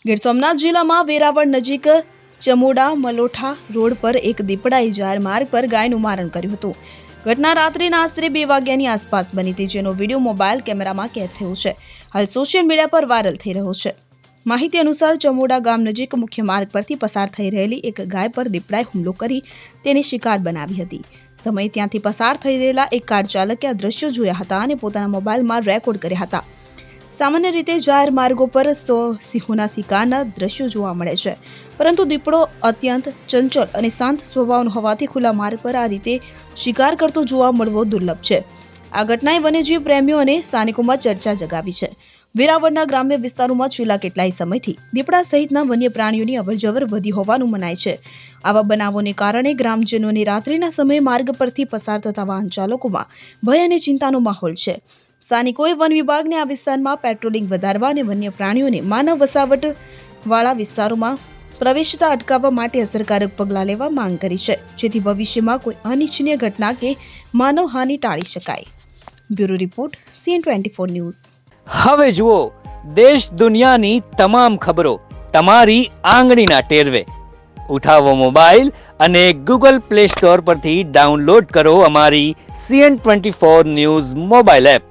ગીર સોમનાથ જિલ્લામાં વેરાવળ નજીક ચમોડા મલોઠા રોડ પર એક દીપડાએ જાહેર માર્ગ પર ગાયનું મારણ કર્યું હતું. ઘટના રાત્રિના આશરે 2 વાગ્યાની આસપાસ બની હતી, જેનો વિડીયો મોબાઈલ કેમેરામાં કેદ થયો છે. હાલ સોશિયલ મીડિયા પર વાયરલ થઈ રહ્યો છે. માહિતી અનુસાર ચમોડા ગામ નજીક મુખ્ય માર્ગ પરથી પસાર થઈ રહેલી એક ગાય પર દીપડાએ હુમલો કરી તેની શિકાર બનાવી હતી. સમયે ત્યાંથી પસાર થઈ રહેલા એક કાર ચાલકે આ દ્રશ્યો જોયા હતા અને પોતાના મોબાઈલમાં રેકોર્ડ કર્યા હતા. સામાન્ય રીતે જાહેર માર્ગો પર સિંહોના શિકારના દ્રશ્યો જોવા મળે છે, પરંતુ દીપડો અત્યંત ચંચળ અને શાંત સ્વભાવનો હોવાથી ખુલ્લા માર્ગ પર આ રીતે શિકાર કરતો જોવા મળવો દુર્લભ છે. આ ઘટનાએ વન્યજીવ પ્રેમીઓ અને સ્થાનિકોમાં ચર્ચા જગાવી છે. વેરાવળના ગ્રામ્ય વિસ્તારોમાં છેલ્લા કેટલાય સમયથી દીપડા સહિતના વન્ય પ્રાણીઓની અવરજવર વધી હોવાનું મનાય છે. આવા બનાવોને કારણે ગ્રામજનોને રાત્રિના સમયે માર્ગ પરથી પસાર થતા વાહન ચાલકોમાં ભય અને ચિંતાનો માહોલ છે. સ્થાનિકોએ વન વિભાગને આ વિસ્તારમાં પેટ્રોલિંગ વધારવા અને વન્ય પ્રાણીઓને માનવ વસાવટ વાળા વિસ્તારોમાં પ્રવેશતા અટકાવવા માટે અસરકારક પગલાં લેવા માંગ કરી છે, જેથી ભવિષ્યમાં કોઈ અનિચ્છનીય ઘટના કે માનવહાનિ ટાળી શકાય. Bureau report CN24 news. હવે જુઓ દેશ દુનિયાની તમામ ખબરો તમારી આંગળીના ટેરવે. ઉઠાવો મોબાઈલ અને Google Play Store પરથી ડાઉનલોડ કરો અમારી CN24 ન્યૂઝ મોબાઈલ એપ.